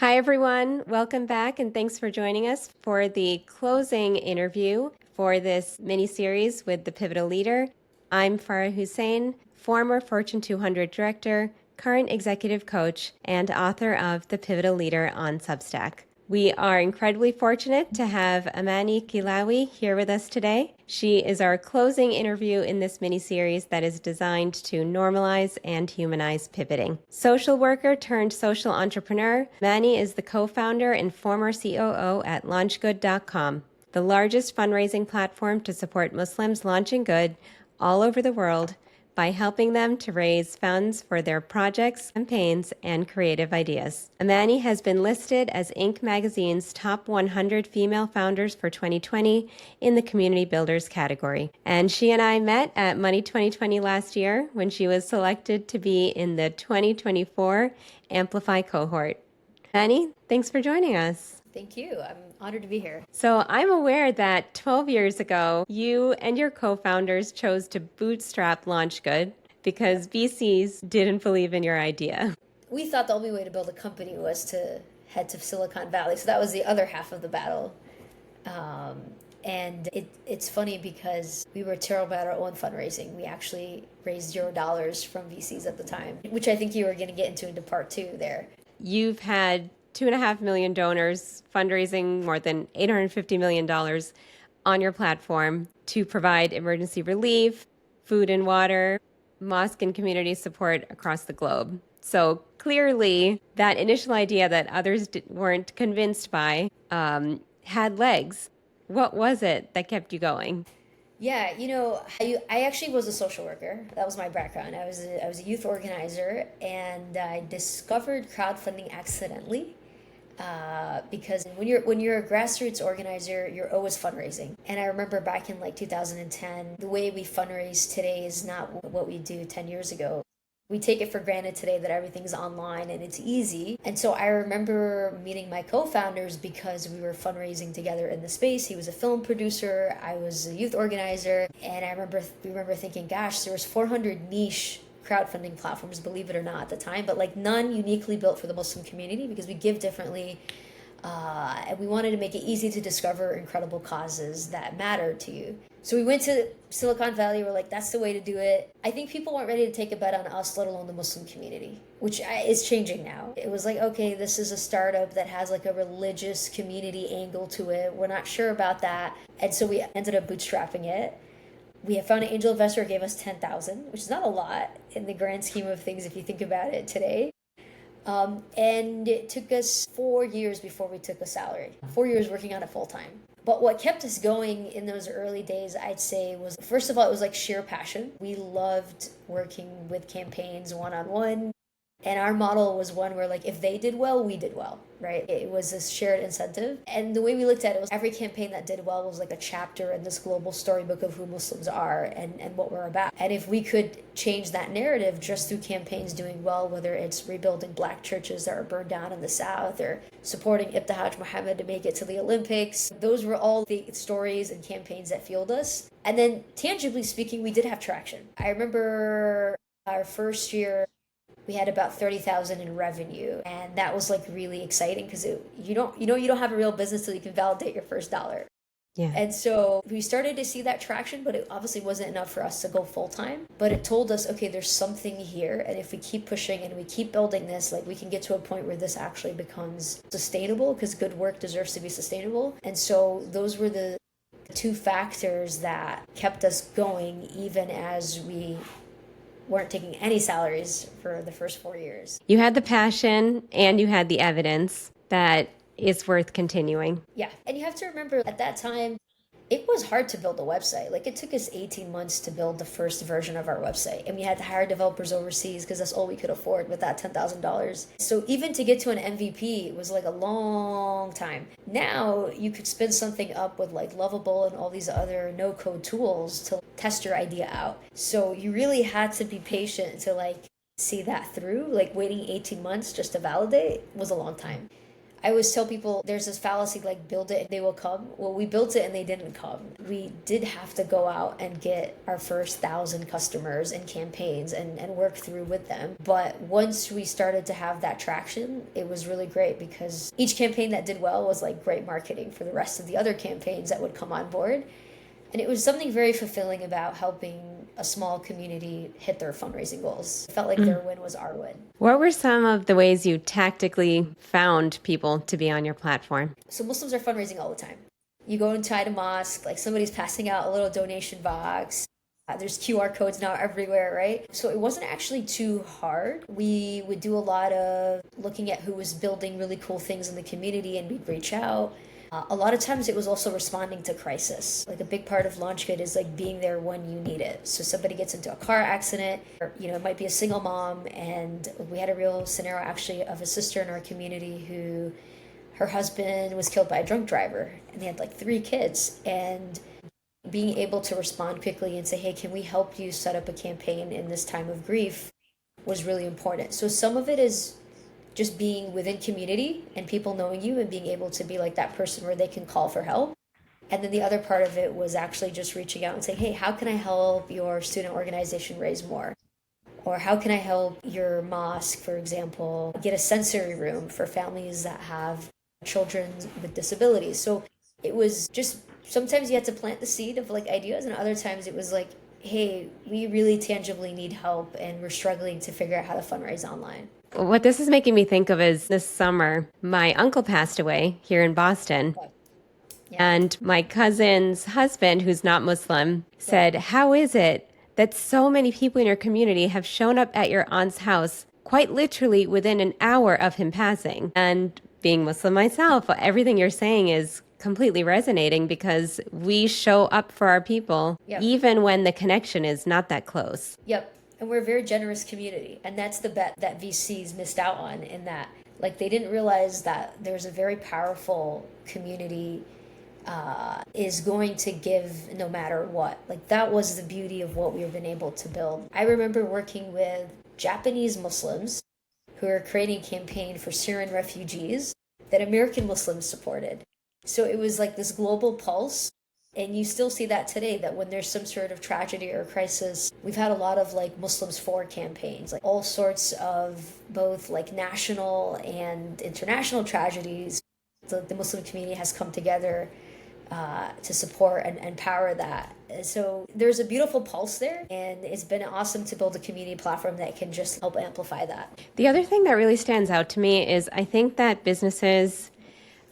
Hi, everyone. Welcome back, and thanks for joining us for the closing interview for this mini-series with the Pivotal Leader. I'm Farah Hussain, former Fortune 200 director, current executive coach, and author of The Pivotal Leader on Substack. We are incredibly fortunate to have Amany Killawi here with us today. She is our closing interview in this mini-series that is designed to normalize and humanize pivoting. Social worker turned social entrepreneur, Amany is the co-founder and former COO at LaunchGood.com, the largest fundraising platform to support Muslims launching good all over the world by helping them to raise funds for their projects, campaigns, and creative ideas. Amany has been listed as Inc. magazine's top 100 female founders for 2020 in the Community Builders category. And she and I met at Money 2020 last year when she was selected to be in the 2024 Amplify cohort. Amany, thanks for joining us. Thank you. I'm honored to be here. So I'm aware that 12 years ago, you and your co-founders chose to bootstrap LaunchGood because VCs didn't believe in your idea. We thought the only way to build a company was to head to Silicon Valley. So that was the other half of the battle. And it's funny because we were terrible at our own fundraising. We actually raised $0 from VCs at the time, which I think you were going to get into part two there. You've had 2.5 million donors fundraising more than $850 million on your platform to provide emergency relief, food and water, mosque and community support across the globe. So clearly that initial idea that others weren't convinced by had legs. What was it that kept you going? Yeah, I actually was a social worker. That was my background. I was a youth organizer, and I discovered crowdfunding accidentally. Because when you're a grassroots organizer, you're always fundraising. And I remember back in like 2010, the way we fundraise today is not what we do 10 years ago. We take it for granted today that everything's online and it's easy. And so I remember meeting my co-founders because we were fundraising together in the space. He was a film producer, I was a youth organizer, and we remember thinking, gosh, there was 400 niche crowdfunding platforms, believe it or not, at the time, but like none uniquely built for the Muslim community because we give differently. And we wanted to make it easy to discover incredible causes that matter to you. So we went to Silicon Valley. We're like, that's the way to do it. I think people weren't ready to take a bet on us, let alone the Muslim community, which is changing now. It was like, okay, this is a startup that has like a religious community angle to it. We're not sure about that. And so we ended up bootstrapping it. We have found an angel investor who gave us $10,000, which is not a lot in the grand scheme of things if you think about it today. And it took us 4 years before we took a salary. 4 years working on it full time. But what kept us going in those early days, I'd say, was, first of all, it was like sheer passion. We loved working with campaigns one-on-one. And our model was one where, like, if they did well, we did well, right? It was this shared incentive. And the way we looked at it was every campaign that did well was like a chapter in this global storybook of who Muslims are and what we're about. And if we could change that narrative just through campaigns doing well, whether it's rebuilding black churches that are burned down in the South or supporting Ibtihaj Muhammad to make it to the Olympics, those were all the stories and campaigns that fueled us. And then, tangibly speaking, we did have traction. I remember our first year, we had about 30,000 in revenue, and that was like really exciting because you don't have a real business till you can validate your first dollar. Yeah. And so we started to see that traction, but it obviously wasn't enough for us to go full time. But it told us, okay, there's something here, and if we keep pushing and we keep building this, like we can get to a point where this actually becomes sustainable because good work deserves to be sustainable. And so those were the two factors that kept us going even as we weren't taking any salaries for the first 4 years. You had the passion and you had the evidence that it's worth continuing. Yeah. And you have to remember at that time, it was hard to build a website. Like it took us 18 months to build the first version of our website. And we had to hire developers overseas because that's all we could afford with that $10,000. So even to get to an MVP was like a long time. Now you could spin something up with like Lovable and all these other no-code tools to test your idea out. So you really had to be patient to like see that through. Like waiting 18 months just to validate was a long time. I always tell people there's this fallacy like build it and they will come. Well, we built it and they didn't come. We did have to go out and get our first 1,000 customers and campaigns and work through with them. But once we started to have that traction, it was really great because each campaign that did well was like great marketing for the rest of the other campaigns that would come on board. And it was something very fulfilling about helping a small community hit their fundraising goals. It felt like their win was our win. What were some of the ways you tactically found people to be on your platform? So Muslims are fundraising all the time. You go inside a mosque, like somebody's passing out a little donation box. There's QR codes now everywhere, right? So it wasn't actually too hard. We would do a lot of looking at who was building really cool things in the community and we'd reach out. A lot of times it was also responding to crisis. Like a big part of LaunchGood is like being there when you need it. So somebody gets into a car accident, or it might be a single mom, and we had a real scenario actually of a sister in our community who her husband was killed by a drunk driver, and they had like 3 kids. And being able to respond quickly and say, hey, can we help you set up a campaign in this time of grief was really important. So some of it is just being within community and people knowing you and being able to be like that person where they can call for help. And then the other part of it was actually just reaching out and saying, hey, how can I help your student organization raise more? Or how can I help your mosque, for example, get a sensory room for families that have children with disabilities? So it was just, sometimes you had to plant the seed of like ideas, and other times it was like, hey, we really tangibly need help and we're struggling to figure out how to fundraise online. What this is making me think of is this summer, my uncle passed away here in Boston. Yeah. And my cousin's husband, who's not Muslim, said, how is it that so many people in your community have shown up at your aunt's house quite literally within an hour of him passing? And being Muslim myself, everything you're saying is completely resonating because we show up for our people, even when the connection is not that close. Yep. And we're a very generous community. And that's the bet that VCs missed out on, in that, like, they didn't realize that there's a very powerful community is going to give no matter what. Like, that was the beauty of what we've been able to build. I remember working with Japanese Muslims who are creating a campaign for Syrian refugees that American Muslims supported. So it was like this global pulse. And you still see that today, that when there's some sort of tragedy or crisis, we've had a lot of like Muslims for campaigns, like all sorts of both like national and international tragedies. The Muslim community has come together to support and power that. So there's a beautiful pulse there, and it's been awesome to build a community platform that can just help amplify that. The other thing that really stands out to me is I think that businesses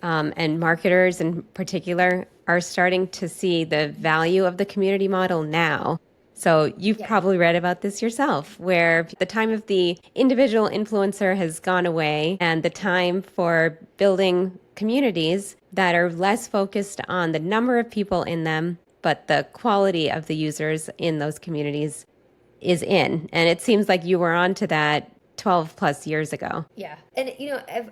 and marketers in particular are starting to see the value of the community model now. So you've probably read about this yourself, where the time of the individual influencer has gone away and the time for building communities that are less focused on the number of people in them, but the quality of the users in those communities is in. And it seems like you were onto that 12 plus years ago. Yeah. And,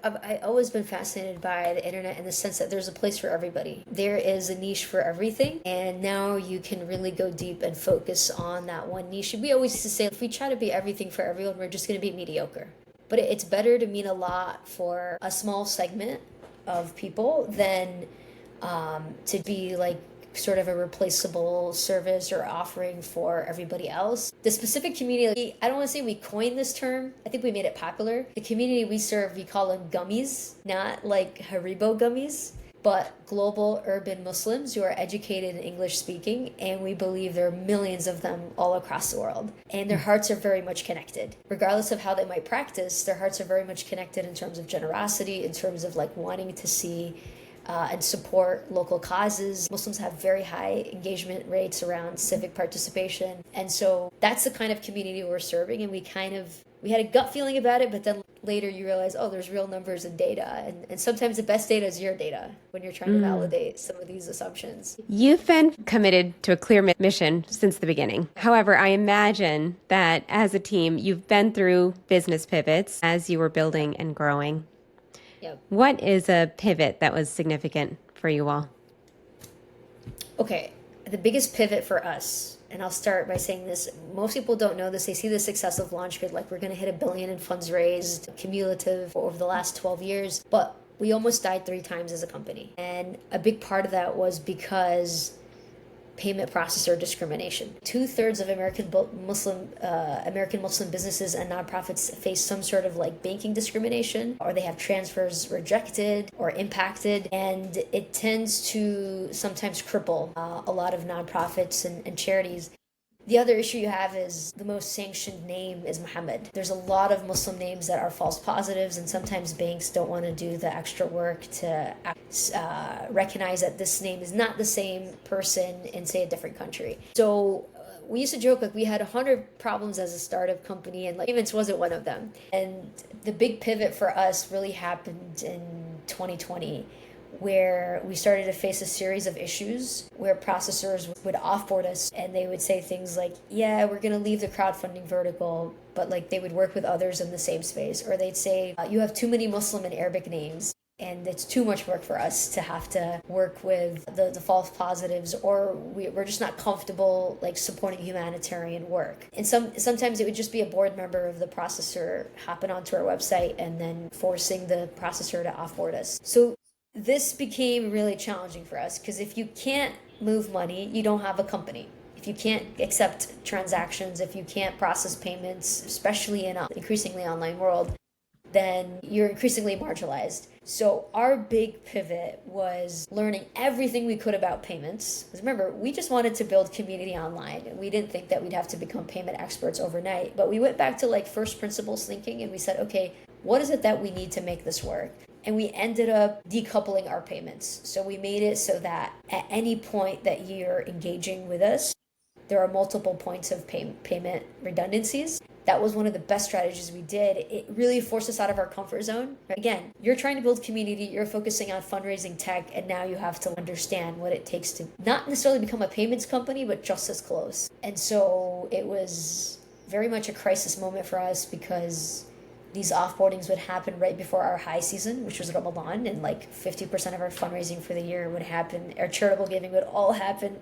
I've always been fascinated by the internet in the sense that there's a place for everybody. There is a niche for everything. And now you can really go deep and focus on that one niche. We always used to say, if we try to be everything for everyone, we're just going to be mediocre. But it's better to mean a lot for a small segment of people than to be like sort of a replaceable service or offering for everybody else. The specific community, I don't want to say we coined this term. I think we made it popular. The community we serve, we call them gummies, not like Haribo gummies, but global urban Muslims who are educated and English speaking. And we believe there are millions of them all across the world. And their hearts are very much connected. Regardless of how they might practice, their hearts are very much connected in terms of generosity, in terms of like wanting to see and support local causes. Muslims have very high engagement rates around civic participation. And so that's the kind of community we're serving. And we had a gut feeling about it, but then later you realize, oh, there's real numbers and data. And sometimes the best data is your data when you're trying to validate some of these assumptions. You've been committed to a clear mission since the beginning. However, I imagine that as a team, you've been through business pivots as you were building and growing. Yep. What is a pivot that was significant for you all? Okay, the biggest pivot for us, and I'll start by saying this, most people don't know this. They see the success of LaunchGood, like we're going to hit $1 billion in funds raised, cumulative over the last 12 years. But We almost died 3 times as a company. And a big part of that was because payment processor discrimination. 2/3 of American Muslim businesses and nonprofits face some sort of like banking discrimination, or they have transfers rejected or impacted, and it tends to sometimes cripple a lot of nonprofits and charities. The other issue you have is the most sanctioned name is Muhammad. There's a lot of Muslim names that are false positives, and sometimes banks don't want to do the extra work to recognize that this name is not the same person in, say, a different country. So we used to joke like we had 100 problems as a startup company, and like payments wasn't one of them. And the big pivot for us really happened in 2020, where we started to face a series of issues where processors would offboard us and they would say things like, yeah, we're going to leave the crowdfunding vertical, but like they would work with others in the same space. Or they'd say, you have too many Muslim and Arabic names and it's too much work for us to have to work with the false positives, or we're just not comfortable like supporting humanitarian work. And sometimes it would just be a board member of the processor hopping onto our website and then forcing the processor to offboard us. So this became really challenging for us because if you can't move money, you don't have a company. If you can't accept transactions, if you can't process payments, especially in an increasingly online world, then you're increasingly marginalized. So our big pivot was learning everything we could about payments. Because remember, we just wanted to build community online. And we didn't think that we'd have to become payment experts overnight. But we went back to like first principles thinking and we said, okay, what is it that we need to make this work? And we ended up decoupling our payments. So we made it so that at any point that you're engaging with us, there are multiple points of payment redundancies. That was one of the best strategies we did. It really forced us out of our comfort zone. Again, you're trying to build community, you're focusing on fundraising tech, and now you have to understand what it takes to not necessarily become a payments company, but just as close. And so it was very much a crisis moment for us because these offboardings would happen right before our high season, which was Ramadan, and like 50% of our fundraising for the year would happen, our charitable giving would all happen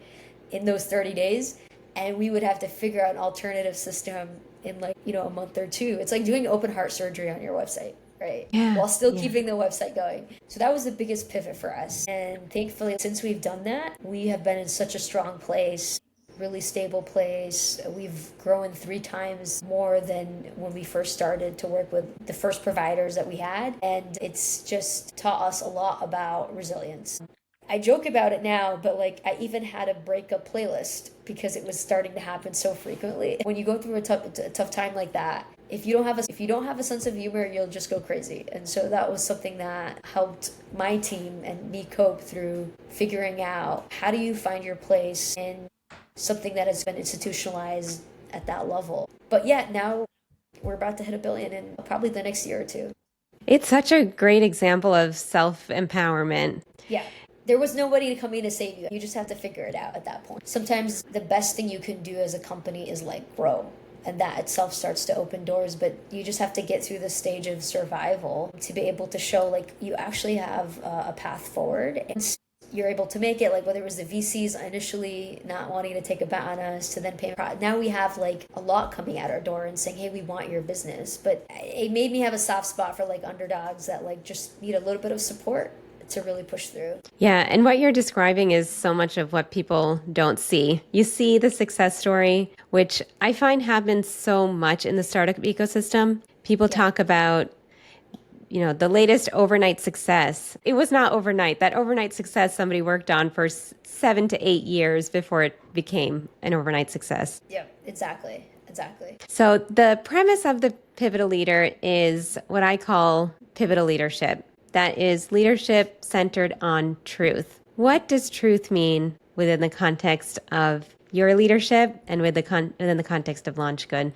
in those 30 days. And we would have to figure out an alternative system in like, a month or two. It's like doing open heart surgery on your website, right? Yeah, While still keeping the website going. So that was the biggest pivot for us. And thankfully, since we've done that, we have been in such a strong place, really stable place. We've grown 3 times more than when we first started to work with the first providers that we had. And it's just taught us a lot about resilience. I joke about it now, but like I even had a breakup playlist because it was starting to happen so frequently. When you go through a tough time like that, if you don't have a sense of humor, you'll just go crazy. And so that was something that helped my team and me cope through figuring out how do you find your place in something that has been institutionalized at that level. But yeah, now we're about to hit $1 billion in probably the next year or two. It's such a great example of self-empowerment. Yeah. There was nobody to come in to save you. You just have to figure it out at that point. Sometimes the best thing you can do as a company is like grow. And that itself starts to open doors. But you just have to get through the stage of survival to be able to show like you actually have a path forward. And you're able to make it, like whether it was the VCs initially not wanting to take a bet on us to then pay. Now we have like a lot coming at our door and saying, hey, we want your business. But it made me have a soft spot for like underdogs that like just need a little bit of support to really push through. Yeah, and what you're describing is so much of what people don't see. You see the success story, which I find happens so much in the startup ecosystem. People talk about, the latest overnight success. It was not overnight. That overnight success somebody worked on for 7 to 8 years before it became an overnight success. Yeah, exactly. So the premise of the Pivotal Leader is what I call pivotal leadership. That is leadership centered on truth. What does truth mean within the context of your leadership and within the context of LaunchGood?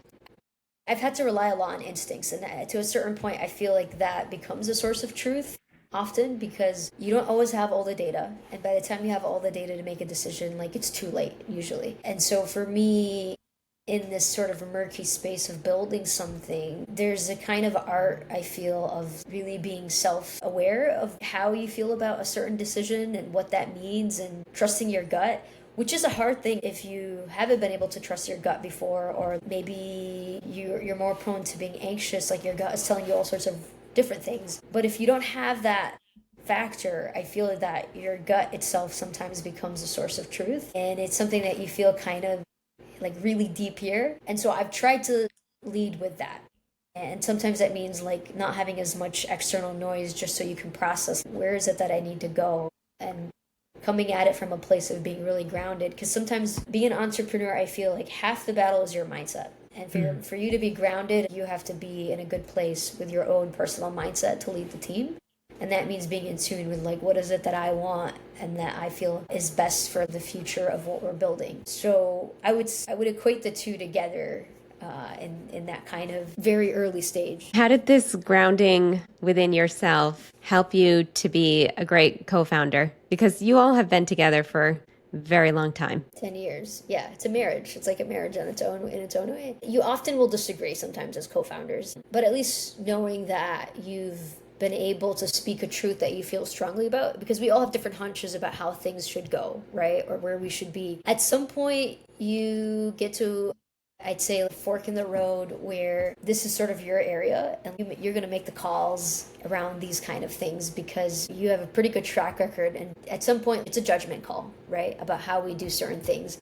I've had to rely a lot on instincts, and to a certain point, I feel like that becomes a source of truth often because you don't always have all the data. And by the time you have all the data to make a decision, like it's too late usually. And so for me, in this sort of murky space of building something, there's a kind of art, I feel, of really being self-aware of how you feel about a certain decision and what that means and trusting your gut, which is a hard thing if you haven't been able to trust your gut before, or maybe you're more prone to being anxious, like your gut is telling you all sorts of different things. But if you don't have that factor, I feel that your gut itself sometimes becomes a source of truth. And it's something that you feel kind of like really deep here. And so I've tried to lead with that. And sometimes that means like not having as much external noise just so you can process where is it that I need to go, and coming at it from a place of being really grounded. Because sometimes being an entrepreneur, I feel like half the battle is your mindset. And for you to be grounded, you have to be in a good place with your own personal mindset to lead the team. And that means being in tune with like, what is it that I want and that I feel is best for the future of what we're building. So I would equate the two together in that kind of very early stage. How did this grounding within yourself help you to be a great co-founder? Because you all have been together for a very long time. 10 years. Yeah, it's a marriage. It's like a marriage in its own way. You often will disagree sometimes as co-founders, but at least knowing that you've been able to speak a truth that you feel strongly about, because we all have different hunches about how things should go, right? Or where we should be. At some point, you get to, I'd say, a fork in the road where this is sort of your area and you're going to make the calls around these kind of things because you have a pretty good track record. And at some point, it's a judgment call, right? About how we do certain things.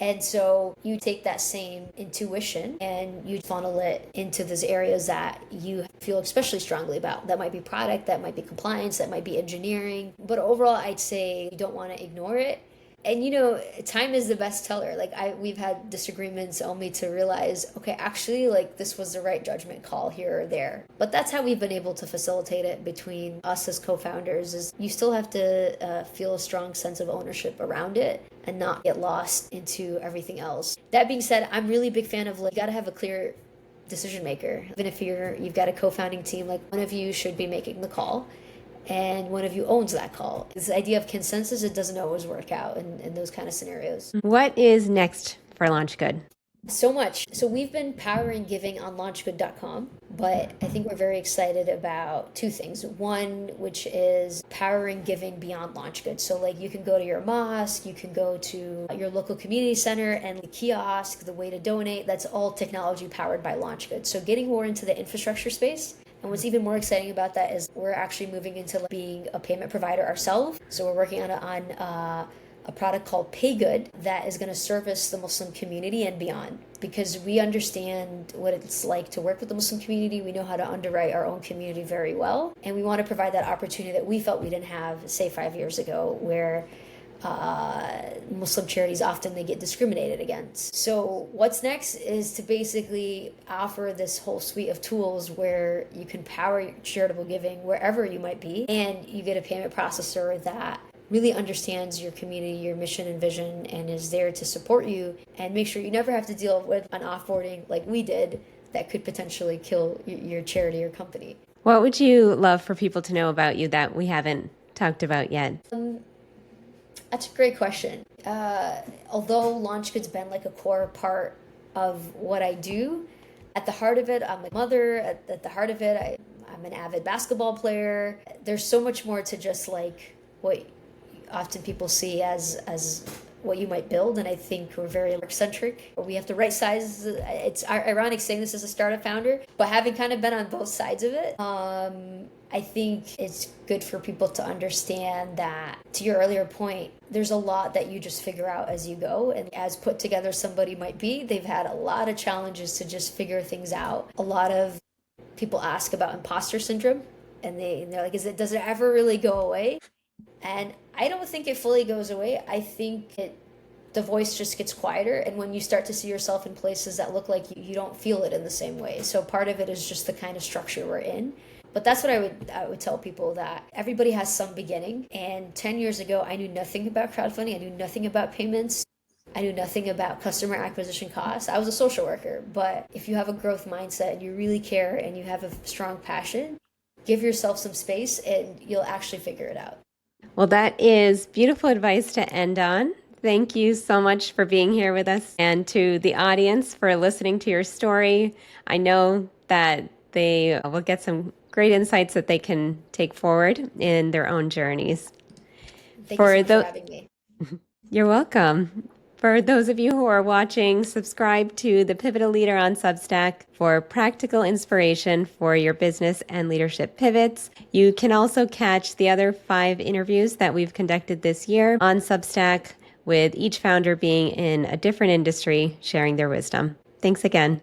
And so you take that same intuition and you funnel it into those areas that you feel especially strongly about. That might be product, that might be compliance, that might be engineering. But overall, I'd say you don't want to ignore it. And you know, time is the best teller. Like we've had disagreements only to realize, okay, actually, like this was the right judgment call here or there. But that's how we've been able to facilitate it between us as co-founders. Is you still have to feel a strong sense of ownership around it and not get lost into everything else. That being said, I'm really a big fan of like, you gotta have a clear decision maker. Even if you've got a co-founding team, like one of you should be making the call and one of you owns that call. This idea of consensus, it doesn't always work out in those kind of scenarios. What is next for LaunchGood? So much. So we've been powering giving on launchgood.com, but I think we're very excited about two things. One, which is powering giving beyond LaunchGood. So like you can go to your mosque, you can go to your local community center and the kiosk, the way to donate, that's all technology powered by LaunchGood. So getting more into the infrastructure space. And what's even more exciting about that is we're actually moving into being a payment provider ourselves. So we're working on a product called PayGood that is going to service the Muslim community and beyond, because we understand what it's like to work with the Muslim community. We know how to underwrite our own community very well. And we want to provide that opportunity that we felt we didn't have, say, 5 years ago, where Muslim charities often they get discriminated against. So what's next is to basically offer this whole suite of tools where you can power charitable giving wherever you might be, and you get a payment processor that really understands your community, your mission and vision, and is there to support you and make sure you never have to deal with an offboarding like we did that could potentially kill your charity or company. What would you love for people to know about you that we haven't talked about yet? That's a great question. Although LaunchGood's been like a core part of what I do, at the heart of it, I'm a mother. At the heart of it, I'm an avid basketball player. There's so much more to just like what often people see as what you might build, and I think we're very eccentric. We have the right size. It's ironic saying this as a startup founder, but having kind of been on both sides of it, I think it's good for people to understand that, to your earlier point, there's a lot that you just figure out as you go. And as put together somebody might be, they've had a lot of challenges to just figure things out. A lot of people ask about imposter syndrome, and they're like, does it ever really go away? And I don't think it fully goes away. I think the voice just gets quieter, and when you start to see yourself in places that look like you don't feel it in the same way. So part of it is just the kind of structure we're in. But that's what I would tell people, that everybody has some beginning. And 10 years ago, I knew nothing about crowdfunding. I knew nothing about payments. I knew nothing about customer acquisition costs. I was a social worker. But if you have a growth mindset and you really care and you have a strong passion, give yourself some space and you'll actually figure it out. Well, that is beautiful advice to end on. Thank you so much for being here with us, and to the audience for listening to your story. I know that they will get some great insights that they can take forward in their own journeys. Thank you so much for having me. You're welcome. For those of you who are watching, subscribe to The Pivotal Leader on Substack for practical inspiration for your business and leadership pivots. You can also catch the other 5 interviews that we've conducted this year on Substack, with each founder being in a different industry sharing their wisdom. Thanks again.